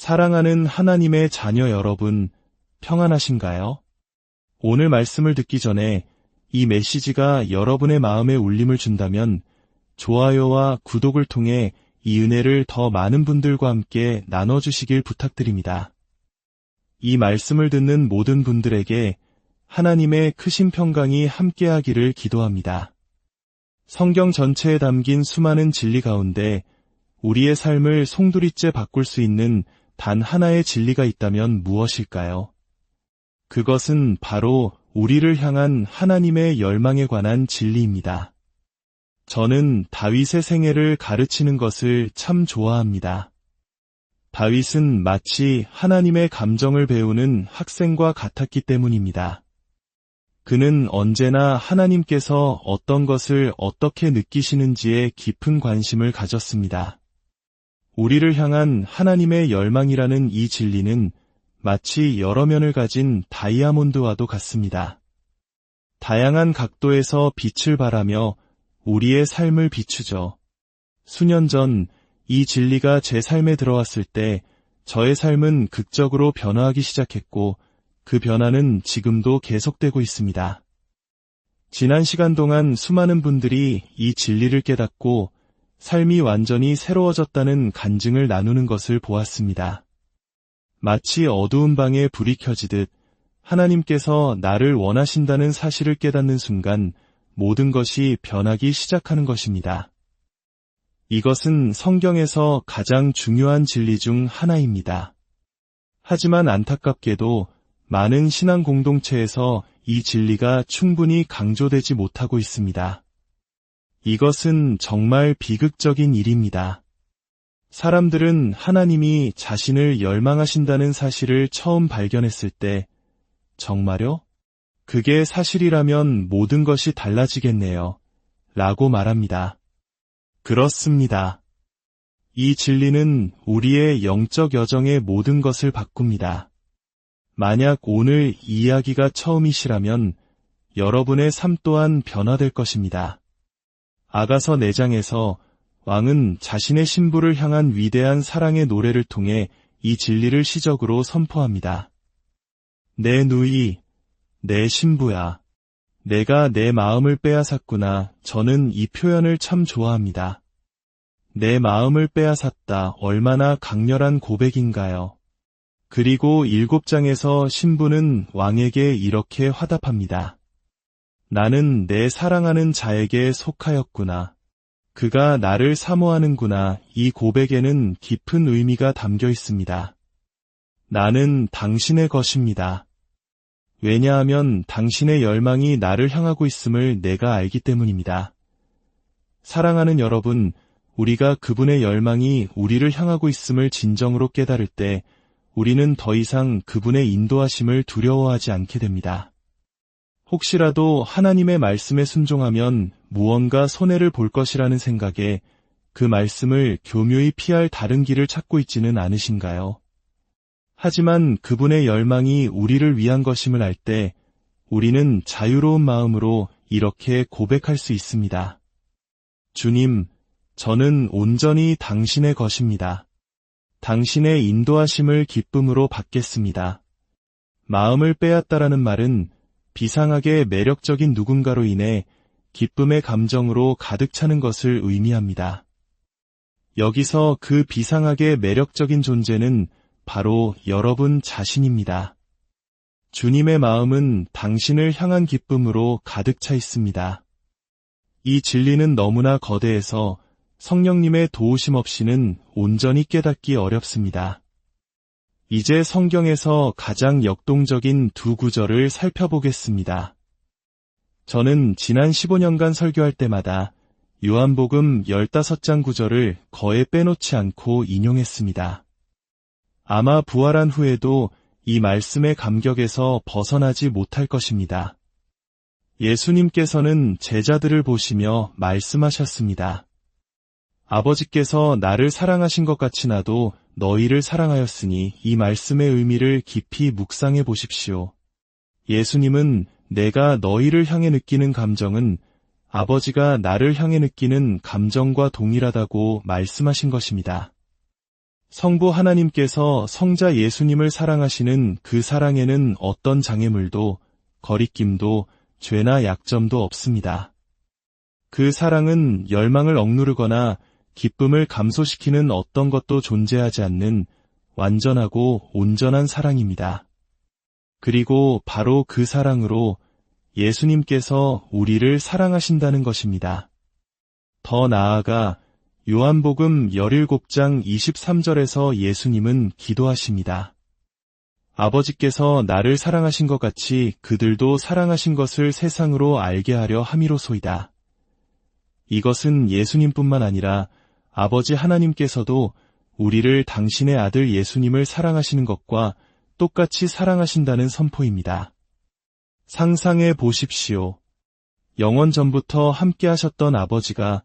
사랑하는 하나님의 자녀 여러분, 평안하신가요? 오늘 말씀을 듣기 전에 이 메시지가 여러분의 마음에 울림을 준다면 좋아요와 구독을 통해 이 은혜를 더 많은 분들과 함께 나눠주시길 부탁드립니다. 이 말씀을 듣는 모든 분들에게 하나님의 크신 평강이 함께하기를 기도합니다. 성경 전체에 담긴 수많은 진리 가운데 우리의 삶을 송두리째 바꿀 수 있는 단 하나의 진리가 있다면 무엇일까요? 그것은 바로 우리를 향한 하나님의 열망에 관한 진리입니다. 저는 다윗의 생애를 가르치는 것을 참 좋아합니다. 다윗은 마치 하나님의 감정을 배우는 학생과 같았기 때문입니다. 그는 언제나 하나님께서 어떤 것을 어떻게 느끼시는지에 깊은 관심을 가졌습니다. 우리를 향한 하나님의 열망이라는 이 진리는 마치 여러 면을 가진 다이아몬드와도 같습니다. 다양한 각도에서 빛을 발하며 우리의 삶을 비추죠. 수년 전 이 진리가 제 삶에 들어왔을 때 저의 삶은 극적으로 변화하기 시작했고 그 변화는 지금도 계속되고 있습니다. 지난 시간 동안 수많은 분들이 이 진리를 깨닫고 삶이 완전히 새로워졌다는 간증을 나누는 것을 보았습니다. 마치 어두운 방에 불이 켜지듯 하나님께서 나를 원하신다는 사실을 깨닫는 순간 모든 것이 변하기 시작하는 것입니다. 이것은 성경에서 가장 중요한 진리 중 하나입니다. 하지만 안타깝게도 많은 신앙 공동체에서 이 진리가 충분히 강조되지 못하고 있습니다. 이것은 정말 비극적인 일입니다. 사람들은 하나님이 자신을 열망하신다는 사실을 처음 발견했을 때 정말요? 그게 사실이라면 모든 것이 달라지겠네요. 라고 말합니다. 그렇습니다. 이 진리는 우리의 영적 여정의 모든 것을 바꿉니다. 만약 오늘 이 이야기가 처음이시라면 여러분의 삶 또한 변화될 것입니다. 아가서 4장에서 왕은 자신의 신부를 향한 위대한 사랑의 노래를 통해 이 진리를 시적으로 선포합니다. 내 누이, 내 신부야. 내가 내 마음을 빼앗았구나. 저는 이 표현을 참 좋아합니다. 내 마음을 빼앗았다. 얼마나 강렬한 고백인가요? 그리고 7장에서 신부는 왕에게 이렇게 화답합니다. 나는 내 사랑하는 자에게 속하였구나. 그가 나를 사모하는구나. 이 고백에는 깊은 의미가 담겨 있습니다. 나는 당신의 것입니다. 왜냐하면 당신의 열망이 나를 향하고 있음을 내가 알기 때문입니다. 사랑하는 여러분, 우리가 그분의 열망이 우리를 향하고 있음을 진정으로 깨달을 때 우리는 더 이상 그분의 인도하심을 두려워하지 않게 됩니다. 혹시라도 하나님의 말씀에 순종하면 무언가 손해를 볼 것이라는 생각에 그 말씀을 교묘히 피할 다른 길을 찾고 있지는 않으신가요? 하지만 그분의 열망이 우리를 위한 것임을 알 때 우리는 자유로운 마음으로 이렇게 고백할 수 있습니다. 주님, 저는 온전히 당신의 것입니다. 당신의 인도하심을 기쁨으로 받겠습니다. 마음을 빼앗다라는 말은 비상하게 매력적인 누군가로 인해 기쁨의 감정으로 가득 차는 것을 의미합니다. 여기서 그 비상하게 매력적인 존재는 바로 여러분 자신입니다. 주님의 마음은 당신을 향한 기쁨으로 가득 차 있습니다. 이 진리는 너무나 거대해서 성령님의 도우심 없이는 온전히 깨닫기 어렵습니다. 이제 성경에서 가장 역동적인 두 구절을 살펴보겠습니다. 저는 지난 15년간 설교할 때마다 요한복음 15장 구절을 거의 빼놓지 않고 인용했습니다. 아마 부활한 후에도 이 말씀의 감격에서 벗어나지 못할 것입니다. 예수님께서는 제자들을 보시며 말씀하셨습니다. 아버지께서 나를 사랑하신 것 같이 나도 너희를 사랑하였으니 이 말씀의 의미를 깊이 묵상해 보십시오. 예수님은 내가 너희를 향해 느끼는 감정은 아버지가 나를 향해 느끼는 감정과 동일하다고 말씀하신 것입니다. 성부 하나님께서 성자 예수님을 사랑하시는 그 사랑에는 어떤 장애물도, 거리낌도, 죄나 약점도 없습니다. 그 사랑은 열망을 억누르거나 기쁨을 감소시키는 어떤 것도 존재하지 않는 완전하고 온전한 사랑입니다. 그리고 바로 그 사랑으로 예수님께서 우리를 사랑하신다는 것입니다. 더 나아가 요한복음 17장 23절에서 예수님은 기도하십니다. 아버지께서 나를 사랑하신 것 같이 그들도 사랑하신 것을 세상으로 알게 하려 함이로소이다. 이것은 예수님뿐만 아니라 아버지 하나님께서도 우리를 당신의 아들 예수님을 사랑하시는 것과 똑같이 사랑하신다는 선포입니다. 상상해 보십시오. 영원 전부터 함께 하셨던 아버지가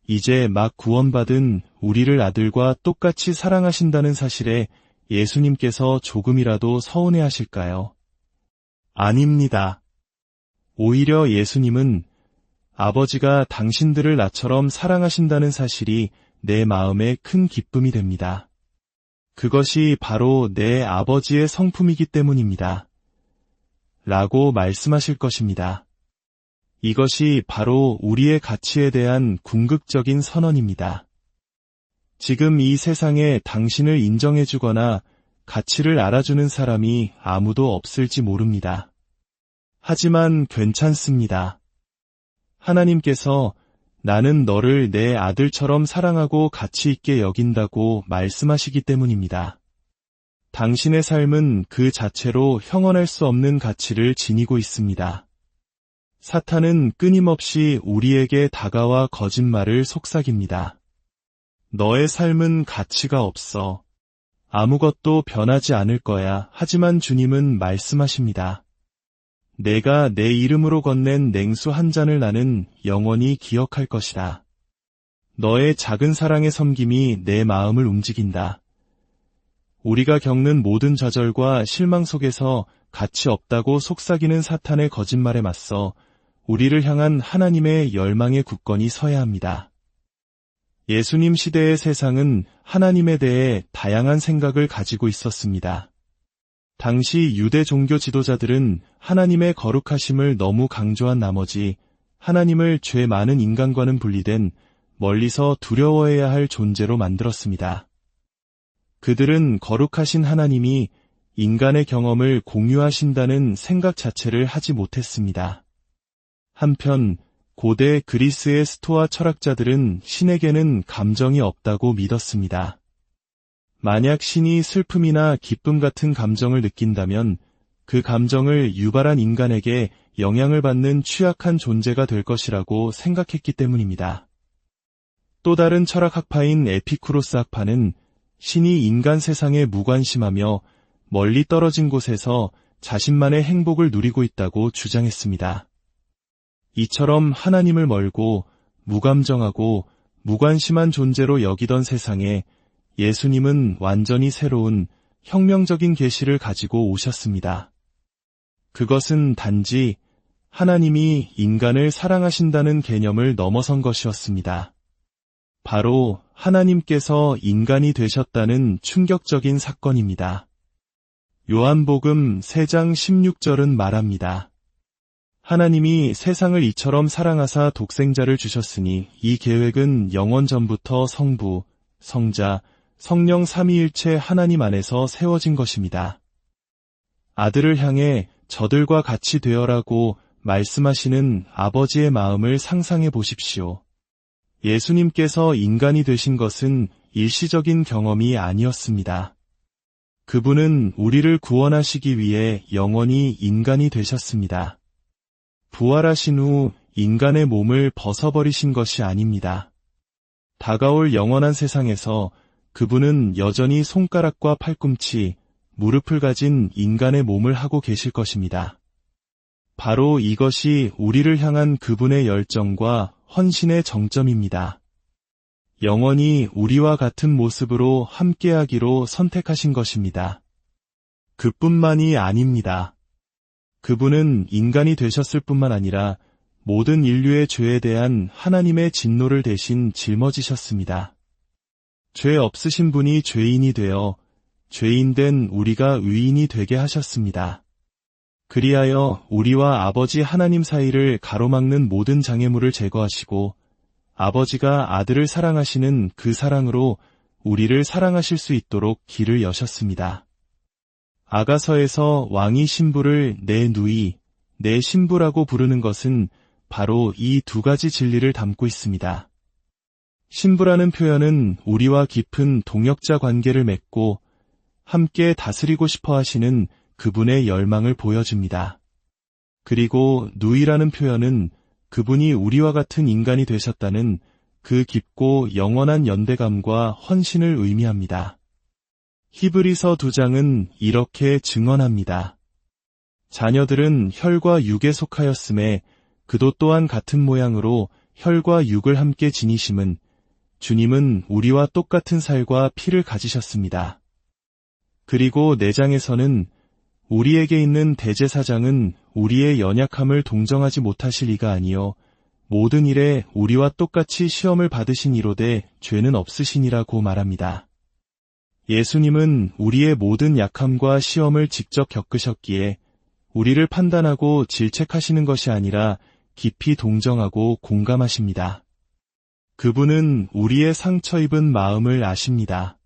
이제 막 구원받은 우리를 아들과 똑같이 사랑하신다는 사실에 예수님께서 조금이라도 서운해하실까요? 아닙니다. 오히려 예수님은 아버지가 당신들을 나처럼 사랑하신다는 사실이 내 마음에 큰 기쁨이 됩니다. 그것이 바로 내 아버지의 성품이기 때문입니다. 라고 말씀하실 것입니다. 이것이 바로 우리의 가치에 대한 궁극적인 선언입니다. 지금 이 세상에 당신을 인정해주거나 가치를 알아주는 사람이 아무도 없을지 모릅니다. 하지만 괜찮습니다. 하나님께서 나는 너를 내 아들처럼 사랑하고 가치 있게 여긴다고 말씀하시기 때문입니다. 당신의 삶은 그 자체로 형언할 수 없는 가치를 지니고 있습니다. 사탄은 끊임없이 우리에게 다가와 거짓말을 속삭입니다. 너의 삶은 가치가 없어. 아무것도 변하지 않을 거야. 하지만 주님은 말씀하십니다. 내가 내 이름으로 건넨 냉수 한 잔을 나는 영원히 기억할 것이다. 너의 작은 사랑의 섬김이 내 마음을 움직인다. 우리가 겪는 모든 좌절과 실망 속에서 가치 없다고 속삭이는 사탄의 거짓말에 맞서 우리를 향한 하나님의 열망의 굳건히 서야 합니다. 예수님 시대의 세상은 하나님에 대해 다양한 생각을 가지고 있었습니다. 당시 유대 종교 지도자들은 하나님의 거룩하심을 너무 강조한 나머지 하나님을 죄 많은 인간과는 분리된 멀리서 두려워해야 할 존재로 만들었습니다. 그들은 거룩하신 하나님이 인간의 경험을 공유하신다는 생각 자체를 하지 못했습니다. 한편 고대 그리스의 스토아 철학자들은 신에게는 감정이 없다고 믿었습니다. 만약 신이 슬픔이나 기쁨 같은 감정을 느낀다면 그 감정을 유발한 인간에게 영향을 받는 취약한 존재가 될 것이라고 생각했기 때문입니다. 또 다른 철학학파인 에피쿠로스 학파는 신이 인간 세상에 무관심하며 멀리 떨어진 곳에서 자신만의 행복을 누리고 있다고 주장했습니다. 이처럼 하나님을 멀고 무감정하고 무관심한 존재로 여기던 세상에 예수님은 완전히 새로운 혁명적인 계시를 가지고 오셨습니다. 그것은 단지 하나님이 인간을 사랑하신다는 개념을 넘어선 것이었습니다. 바로 하나님께서 인간이 되셨다는 충격적인 사건입니다. 요한복음 3장 16절은 말합니다. 하나님이 세상을 이처럼 사랑하사 독생자를 주셨으니 이 계획은 영원 전부터 성부, 성자, 성령 삼위일체 하나님 안에서 세워진 것입니다. 아들을 향해 저들과 같이 되어라고 말씀하시는 아버지의 마음을 상상해 보십시오. 예수님께서 인간이 되신 것은 일시적인 경험이 아니었습니다. 그분은 우리를 구원하시기 위해 영원히 인간이 되셨습니다. 부활하신 후 인간의 몸을 벗어버리신 것이 아닙니다. 다가올 영원한 세상에서 그분은 여전히 손가락과 팔꿈치, 무릎을 가진 인간의 몸을 하고 계실 것입니다. 바로 이것이 우리를 향한 그분의 열정과 헌신의 정점입니다. 영원히 우리와 같은 모습으로 함께하기로 선택하신 것입니다. 그뿐만이 아닙니다. 그분은 인간이 되셨을 뿐만 아니라 모든 인류의 죄에 대한 하나님의 진노를 대신 짊어지셨습니다. 죄 없으신 분이 죄인이 되어 죄인된 우리가 의인이 되게 하셨습니다. 그리하여 우리와 아버지 하나님 사이를 가로막는 모든 장애물을 제거하시고 아버지가 아들을 사랑하시는 그 사랑으로 우리를 사랑하실 수 있도록 길을 여셨습니다. 아가서에서 왕이 신부를 내 누이, 내 신부라고 부르는 것은 바로 이 두 가지 진리를 담고 있습니다. 신부라는 표현은 우리와 깊은 동역자 관계를 맺고 함께 다스리고 싶어 하시는 그분의 열망을 보여줍니다. 그리고 누이라는 표현은 그분이 우리와 같은 인간이 되셨다는 그 깊고 영원한 연대감과 헌신을 의미합니다. 히브리서 2장은 이렇게 증언합니다. 자녀들은 혈과 육에 속하였음에 그도 또한 같은 모양으로 혈과 육을 함께 지니심은 주님은 우리와 똑같은 살과 피를 가지셨습니다. 그리고 4장에서는 우리에게 있는 대제사장은 우리의 연약함을 동정하지 못하실 이가 아니요 모든 일에 우리와 똑같이 시험을 받으신 이로되 죄는 없으시니라고 말합니다. 예수님은 우리의 모든 약함과 시험을 직접 겪으셨기에 우리를 판단하고 질책하시는 것이 아니라 깊이 동정하고 공감하십니다. 그분은 우리의 상처 입은 마음을 아십니다.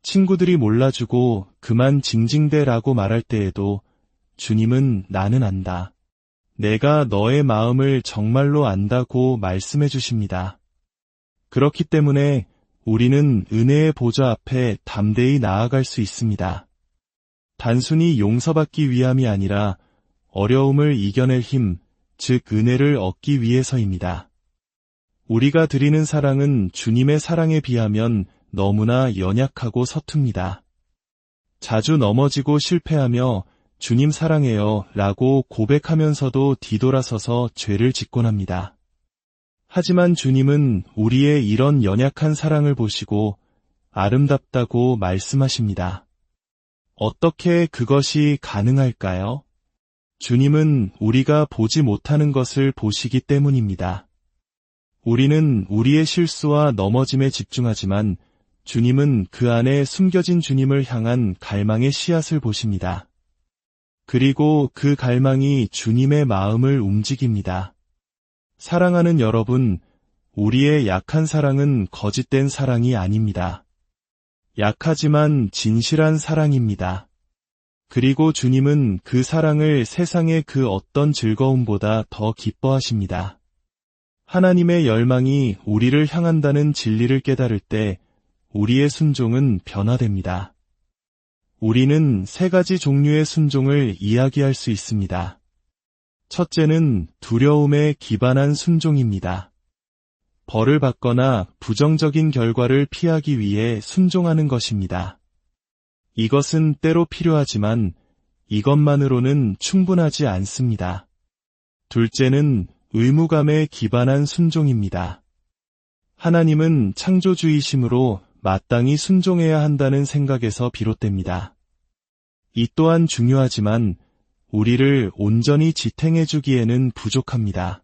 친구들이 몰라주고 그만 징징대라고 말할 때에도 주님은 나는 안다. 내가 너의 마음을 정말로 안다고 말씀해 주십니다. 그렇기 때문에 우리는 은혜의 보좌 앞에 담대히 나아갈 수 있습니다. 단순히 용서받기 위함이 아니라 어려움을 이겨낼 힘, 즉 은혜를 얻기 위해서입니다. 우리가 드리는 사랑은 주님의 사랑에 비하면 너무나 연약하고 서툽니다. 자주 넘어지고 실패하며 주님 사랑해요 라고 고백하면서도 뒤돌아서서 죄를 짓곤 합니다. 하지만 주님은 우리의 이런 연약한 사랑을 보시고 아름답다고 말씀하십니다. 어떻게 그것이 가능할까요? 주님은 우리가 보지 못하는 것을 보시기 때문입니다. 우리는 우리의 실수와 넘어짐에 집중하지만 주님은 그 안에 숨겨진 주님을 향한 갈망의 씨앗을 보십니다. 그리고 그 갈망이 주님의 마음을 움직입니다. 사랑하는 여러분, 우리의 약한 사랑은 거짓된 사랑이 아닙니다. 약하지만 진실한 사랑입니다. 그리고 주님은 그 사랑을 세상의 그 어떤 즐거움보다 더 기뻐하십니다. 하나님의 열망이 우리를 향한다는 진리를 깨달을 때 우리의 순종은 변화됩니다. 우리는 3가지 종류의 순종을 이야기할 수 있습니다. 첫째는 두려움에 기반한 순종입니다. 벌을 받거나 부정적인 결과를 피하기 위해 순종하는 것입니다. 이것은 때로 필요하지만 이것만으로는 충분하지 않습니다. 둘째는 의무감에 기반한 순종입니다. 하나님은 창조주이심으로 마땅히 순종해야 한다는 생각에서 비롯됩니다. 이 또한 중요하지만 우리를 온전히 지탱해주기에는 부족합니다.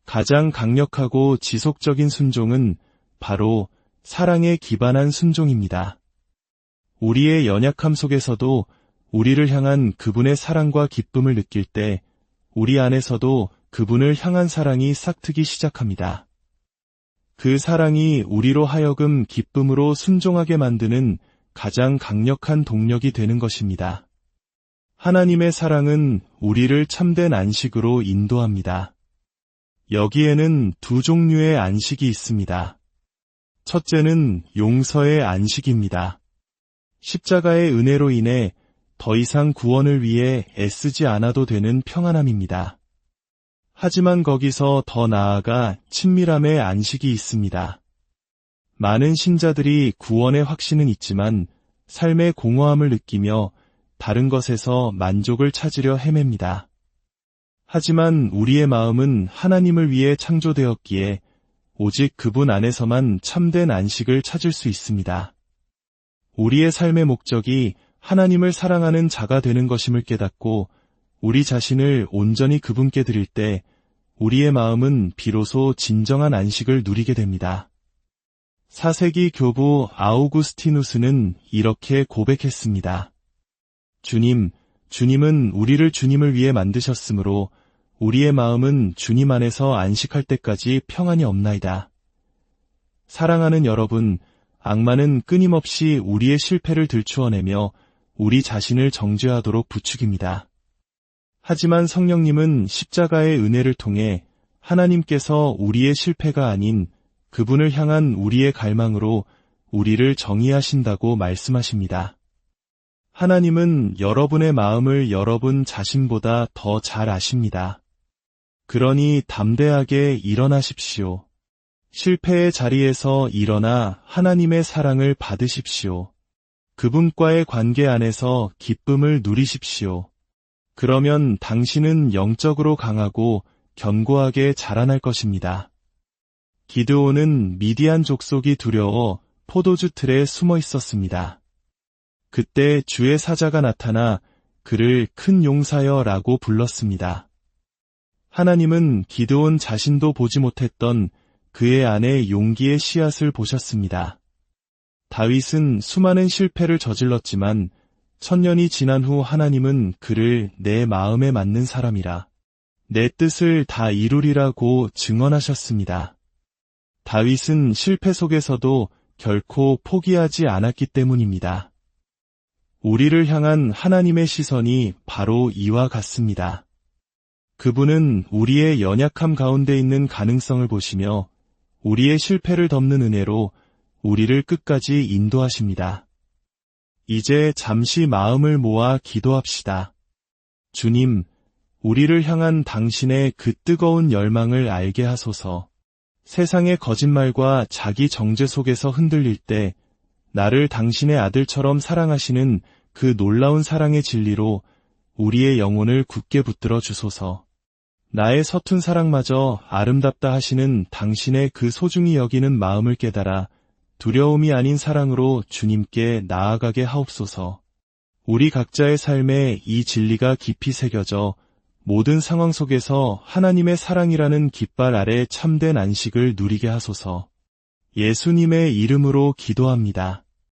가장 강력하고 지속적인 순종은 바로 사랑에 기반한 순종입니다. 우리의 연약함 속에서도 우리를 향한 그분의 사랑과 기쁨을 느낄 때 우리 안에서도 그분을 향한 사랑이 싹트기 시작합니다. 그 사랑이 우리로 하여금 기쁨으로 순종하게 만드는 가장 강력한 동력이 되는 것입니다. 하나님의 사랑은 우리를 참된 안식으로 인도합니다. 여기에는 2 종류의 안식이 있습니다. 첫째는 용서의 안식입니다. 십자가의 은혜로 인해 더 이상 구원을 위해 애쓰지 않아도 되는 평안함입니다. 하지만 거기서 더 나아가 친밀함의 안식이 있습니다. 많은 신자들이 구원의 확신은 있지만 삶의 공허함을 느끼며 다른 것에서 만족을 찾으려 헤맵니다. 하지만 우리의 마음은 하나님을 위해 창조되었기에 오직 그분 안에서만 참된 안식을 찾을 수 있습니다. 우리의 삶의 목적이 하나님을 사랑하는 자가 되는 것임을 깨닫고 우리 자신을 온전히 그분께 드릴 때 우리의 마음은 비로소 진정한 안식을 누리게 됩니다. 4세기 교부 아우구스티누스는 이렇게 고백했습니다. 주님은 우리를 주님을 위해 만드셨으므로 우리의 마음은 주님 안에서 안식할 때까지 평안이 없나이다. 사랑하는 여러분, 악마는 끊임없이 우리의 실패를 들추어내며 우리 자신을 정죄하도록 부추깁니다. 하지만 성령님은 십자가의 은혜를 통해 하나님께서 우리의 실패가 아닌 그분을 향한 우리의 갈망으로 우리를 정의하신다고 말씀하십니다. 하나님은 여러분의 마음을 여러분 자신보다 더 잘 아십니다. 그러니 담대하게 일어나십시오. 실패의 자리에서 일어나 하나님의 사랑을 받으십시오. 그분과의 관계 안에서 기쁨을 누리십시오. 그러면 당신은 영적으로 강하고 견고하게 자라날 것입니다. 기드온은 미디안 족속이 두려워 포도주 틀에 숨어 있었습니다. 그때 주의 사자가 나타나 그를 큰 용사여라고 불렀습니다. 하나님은 기드온 자신도 보지 못했던 그의 안에 용기의 씨앗을 보셨습니다. 다윗은 수많은 실패를 저질렀지만 천년이 지난 후 하나님은 그를 내 마음에 맞는 사람이라 내 뜻을 다 이루리라고 증언하셨습니다. 다윗은 실패 속에서도 결코 포기하지 않았기 때문입니다. 우리를 향한 하나님의 시선이 바로 이와 같습니다. 그분은 우리의 연약함 가운데 있는 가능성을 보시며 우리의 실패를 덮는 은혜로 우리를 끝까지 인도하십니다. 이제 잠시 마음을 모아 기도합시다. 주님, 우리를 향한 당신의 그 뜨거운 열망을 알게 하소서. 세상의 거짓말과 자기 정죄 속에서 흔들릴 때 나를 당신의 아들처럼 사랑하시는 그 놀라운 사랑의 진리로 우리의 영혼을 굳게 붙들어 주소서. 나의 서툰 사랑마저 아름답다 하시는 당신의 그 소중히 여기는 마음을 깨달아 두려움이 아닌 사랑으로 주님께 나아가게 하옵소서. 우리 각자의 삶에 이 진리가 깊이 새겨져 모든 상황 속에서 하나님의 사랑이라는 깃발 아래 참된 안식을 누리게 하소서. 예수님의 이름으로 기도합니다.